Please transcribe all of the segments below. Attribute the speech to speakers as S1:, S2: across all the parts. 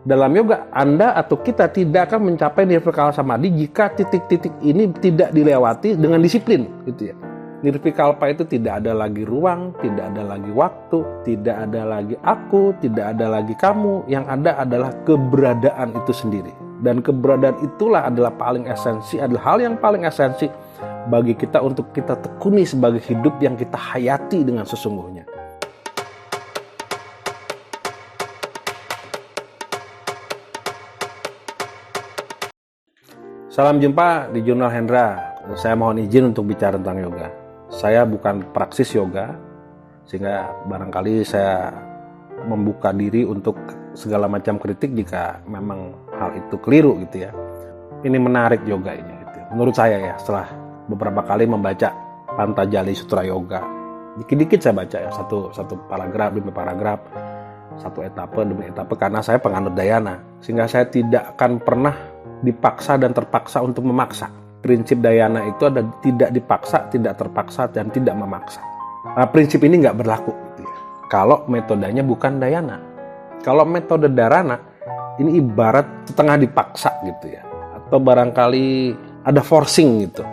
S1: Dalam yoga, Anda atau kita tidak akan mencapai nirvikal samadhi jika titik-titik ini tidak dilewati dengan disiplin, gitu ya. Nirvikalpa itu tidak ada lagi ruang, tidak ada lagi waktu, tidak ada lagi aku, tidak ada lagi kamu. Yang ada adalah keberadaan itu sendiri. Dan keberadaan itulah adalah paling esensi, adalah hal yang paling esensi bagi kita untuk kita tekuni sebagai hidup yang kita hayati dengan sesungguhnya. Salam jumpa di Jurnal Hendra. Saya mohon izin untuk bicara tentang yoga. Saya bukan praksis yoga, sehingga barangkali saya membuka diri untuk segala macam kritik jika memang hal itu keliru gitu ya. Ini menarik yoga ini gitu. Menurut saya ya, setelah beberapa kali membaca Pantajali Sutra Yoga, dikit-dikit saya baca ya, satu paragraf demi paragraf, satu etape demi etape, karena saya penganut Dayana, sehingga saya tidak akan pernah dipaksa dan terpaksa untuk memaksa. Prinsip Dayana itu ada tidak dipaksa, tidak terpaksa, dan tidak memaksa. Nah, prinsip ini nggak berlaku gitu ya, kalau metodenya bukan Dayana. Kalau metode Dharana ini ibarat setengah dipaksa gitu ya, atau barangkali ada forcing gitu,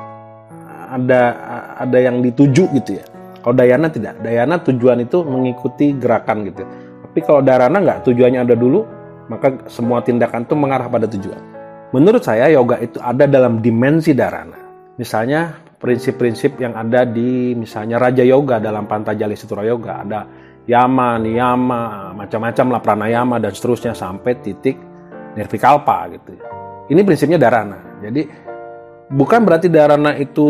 S1: ada yang dituju gitu ya. Kalau Dayana tidak, Dayana tujuan itu mengikuti gerakan gitu. Tapi kalau Dharana nggak, tujuannya ada dulu, maka semua tindakan itu mengarah pada tujuan. Menurut saya yoga itu ada dalam dimensi dharana. Misalnya prinsip-prinsip yang ada di misalnya Raja Yoga dalam Pantajali Sutra Yoga. Ada yama, niyama, macam-macam lah, pranayama dan seterusnya sampai titik nirvikalpa gitu. Ini prinsipnya dharana. Jadi bukan berarti dharana itu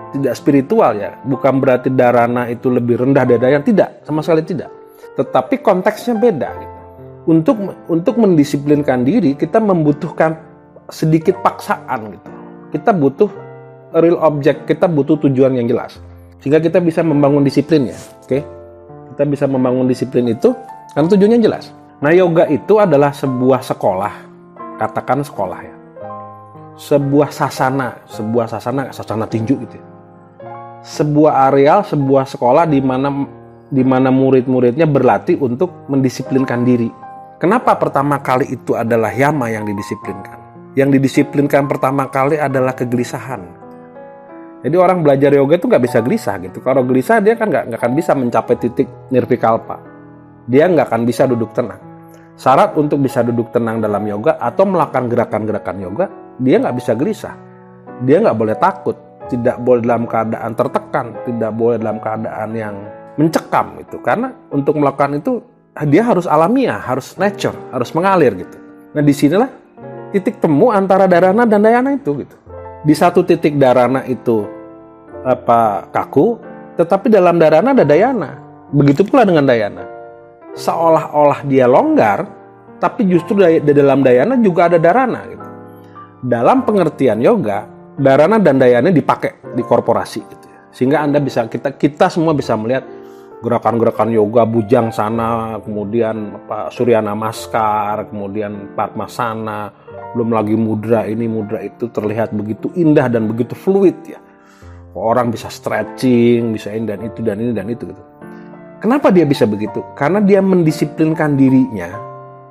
S1: tidak spiritual ya. Bukan berarti dharana itu lebih rendah dari dayana. Tidak, sama sekali tidak. Tetapi konteksnya beda gitu. Untuk mendisiplinkan diri, kita membutuhkan sedikit paksaan gitu. Kita butuh real object, kita butuh tujuan yang jelas. Sehingga kita bisa membangun disiplinnya, oke? Kita bisa membangun disiplin itu karena tujuannya jelas. Nah, yoga itu adalah sebuah sekolah, katakan sekolah ya. Sebuah sasana tinju gitu ya. Sebuah areal, sebuah sekolah di mana murid-muridnya berlatih untuk mendisiplinkan diri. Kenapa pertama kali itu adalah yama yang didisiplinkan? Yang didisiplinkan pertama kali adalah kegelisahan. Jadi orang belajar yoga itu nggak bisa gelisah gitu. Kalau gelisah dia kan nggak akan bisa mencapai titik nirvikalpa. Dia nggak akan bisa duduk tenang. Syarat untuk bisa duduk tenang dalam yoga atau melakukan gerakan-gerakan yoga, dia nggak bisa gelisah. Dia nggak boleh takut. Tidak boleh dalam keadaan tertekan. Tidak boleh dalam keadaan yang mencekam gitu. Karena untuk melakukan itu dia harus alamiah, harus nature, harus mengalir gitu. Nah, disinilah titik temu antara dharana dan dayana itu gitu. Di satu titik dharana itu kaku, tetapi dalam dharana ada dayana. Begitu pula dengan dayana. Seolah-olah dia longgar, tapi justru di dalam dayana juga ada dharana gitu. Dalam pengertian yoga, dharana dan dayana dipakai di korporasi gitu. Sehingga kita semua bisa melihat gerakan-gerakan yoga bujang sana, kemudian Surya Namaskar, kemudian Padmasana, belum lagi mudra ini mudra itu terlihat begitu indah dan begitu fluid ya. Orang bisa stretching, bisa ini dan itu dan ini dan itu gitu. Kenapa dia bisa begitu? Karena dia mendisiplinkan dirinya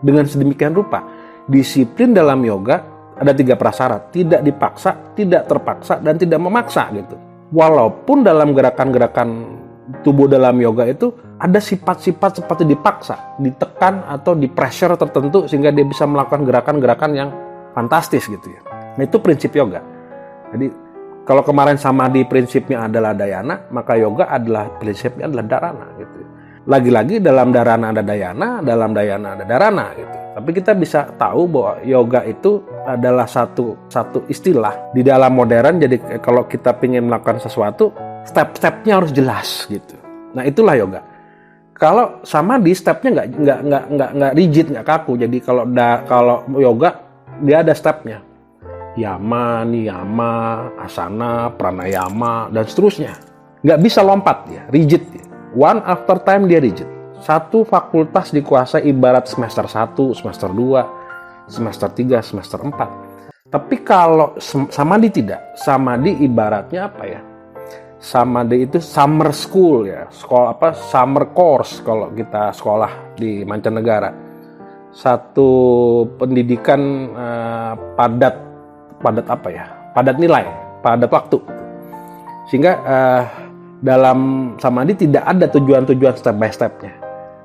S1: dengan sedemikian rupa. Disiplin dalam yoga ada 3 prasyarat, tidak dipaksa, tidak terpaksa, dan tidak memaksa gitu. Walaupun dalam gerakan-gerakan tubuh dalam yoga itu ada sifat-sifat seperti dipaksa, ditekan atau di pressure tertentu sehingga dia bisa melakukan gerakan-gerakan yang fantastis gitu ya. Nah, itu prinsip yoga. Jadi kalau kemarin samadhi prinsipnya adalah dayana, maka yoga adalah prinsipnya adalah dharana gitu. Lagi-lagi dalam dharana ada dayana, dalam dayana ada dharana gitu. Tapi kita bisa tahu bahwa yoga itu adalah satu istilah di dalam modern. Jadi kalau kita ingin melakukan sesuatu, step-stepnya harus jelas gitu. Nah, itulah yoga. Kalau samadhi stepnya nggak rigid, nggak kaku. Jadi kalau yoga dia ada stepnya. Yama, niyama, asana, pranayama dan seterusnya. Nggak bisa lompat ya, rigid ya. One after time dia rigid. Satu fakultas dikuasai ibarat semester 1, semester 2, semester 3, semester 4. Tapi kalau samadhi tidak. Samadhi ibaratnya apa ya? Samadhi itu summer school ya, summer course kalau kita sekolah di mancanegara. satu pendidikan padat nilai, padat waktu. Sehingga dalam samadhi tidak ada tujuan-tujuan step by stepnya.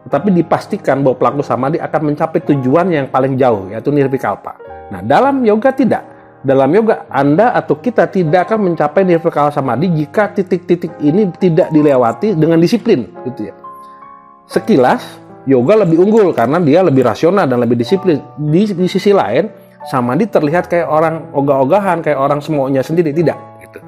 S1: Tetapi dipastikan bahwa pelaku samadhi akan mencapai tujuan yang paling jauh, yaitu nirvikalpa. Nah, dalam yoga tidak. Dalam yoga, Anda atau kita tidak akan mencapai nirvikalpa samadhi jika titik-titik ini tidak dilewati dengan disiplin, gitu ya. Sekilas, yoga lebih unggul karena dia lebih rasional dan lebih disiplin. Di sisi lain, samadhi terlihat kayak orang ogah-ogahan, kayak orang semaunya sendiri. Tidak, gitu.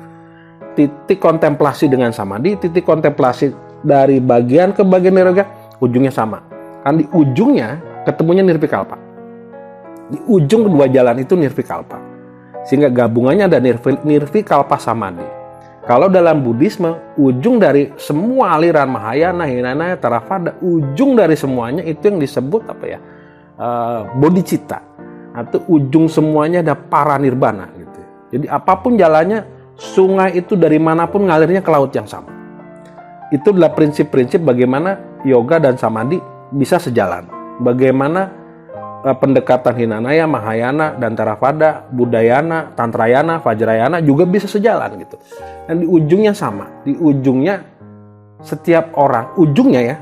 S1: Titik kontemplasi dengan samadhi, titik kontemplasi dari bagian ke bagian yoga, ujungnya sama. Kan di ujungnya ketemunya nirvikalpa. Di ujung kedua jalan itu nirvikalpa. Sehingga gabungannya ada nirvikalpa samadhi. Kalau dalam Buddhisme, ujung dari semua aliran Mahayana, Hinayana, Theravada, ujung dari semuanya itu yang disebut bodhicitta, atau ujung semuanya ada paranirbana gitu. Jadi apapun jalannya, sungai itu dari manapun ngalirnya ke laut yang sama. Itu adalah prinsip-prinsip bagaimana yoga dan samadhi bisa sejalan. Bagaimana pendekatan Hinayana, Mahayana, dan Theravada, Buddhayana, Tantrayana, Vajrayana juga bisa sejalan gitu. Dan di ujungnya sama. Di ujungnya setiap orang, ujungnya ya,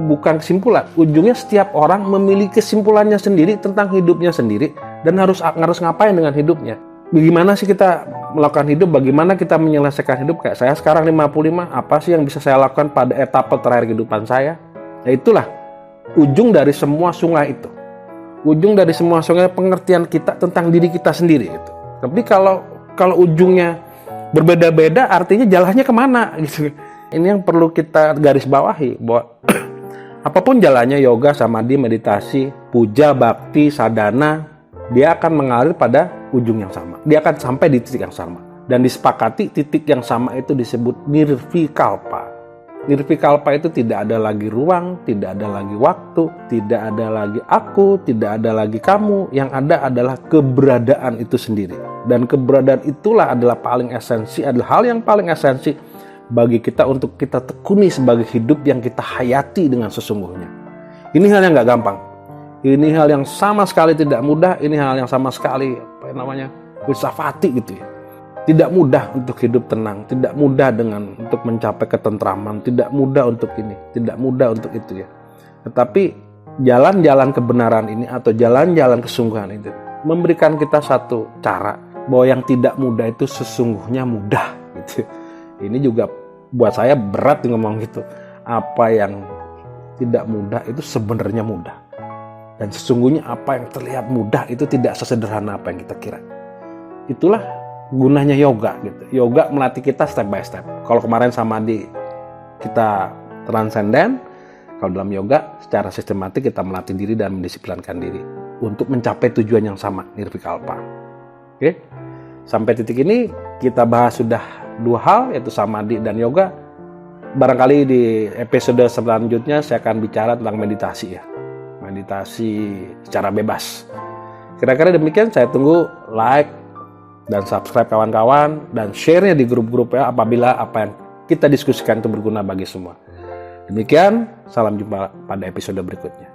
S1: bukan kesimpulan. Ujungnya setiap orang memiliki kesimpulannya sendiri tentang hidupnya sendiri dan harus ngapain dengan hidupnya. Bagaimana sih kita melakukan hidup? Bagaimana kita menyelesaikan hidup? Kayak saya sekarang 55, apa sih yang bisa saya lakukan pada etapa terakhir kehidupan saya? Ya itulah ujung dari semua sungai itu. Ujung dari semua sungai pengertian kita tentang diri kita sendiri itu. Tapi kalau ujungnya berbeda-beda, artinya jalannya kemana gitu. Ini yang perlu kita garis bawahi, bahwa apapun jalannya, yoga, samadhi, meditasi, puja, bakti, sadhana, dia akan mengalir pada ujung yang sama. Dia akan sampai di titik yang sama. Dan disepakati titik yang sama itu disebut nirvikalpa. Nirvikalpa itu tidak ada lagi ruang, tidak ada lagi waktu, tidak ada lagi aku, tidak ada lagi kamu. Yang ada adalah keberadaan itu sendiri. Dan keberadaan itulah adalah paling esensi, adalah hal yang paling esensi bagi kita untuk kita tekuni sebagai hidup yang kita hayati dengan sesungguhnya. Ini hal yang gak gampang. Ini hal yang sama sekali tidak mudah. Ini hal yang sama sekali filsafati gitu ya. Tidak mudah untuk hidup tenang, tidak mudah untuk mencapai ketentraman, tidak mudah untuk ini, tidak mudah untuk itu ya. Tetapi jalan-jalan kebenaran ini atau jalan-jalan kesungguhan itu memberikan kita satu cara bahwa yang tidak mudah itu sesungguhnya mudah gitu. Ini juga buat saya berat ngomong gitu. Apa yang tidak mudah itu sebenarnya mudah. Dan sesungguhnya apa yang terlihat mudah itu tidak sesederhana apa yang kita kira. Itulah gunanya yoga gitu. Yoga melatih kita step by step. Kalau kemarin samadhi kita transenden, kalau dalam yoga secara sistematik kita melatih diri dan mendisiplinkan diri untuk mencapai tujuan yang sama, nirvikalpa. Oke. Sampai titik ini kita bahas sudah dua hal, yaitu samadhi dan yoga. Barangkali di episode selanjutnya saya akan bicara tentang meditasi ya. Meditasi secara bebas. Kira-kira demikian, saya tunggu like dan subscribe kawan-kawan, dan share-nya di grup-grup ya apabila apa yang kita diskusikan itu berguna bagi semua. Demikian, salam jumpa pada episode berikutnya.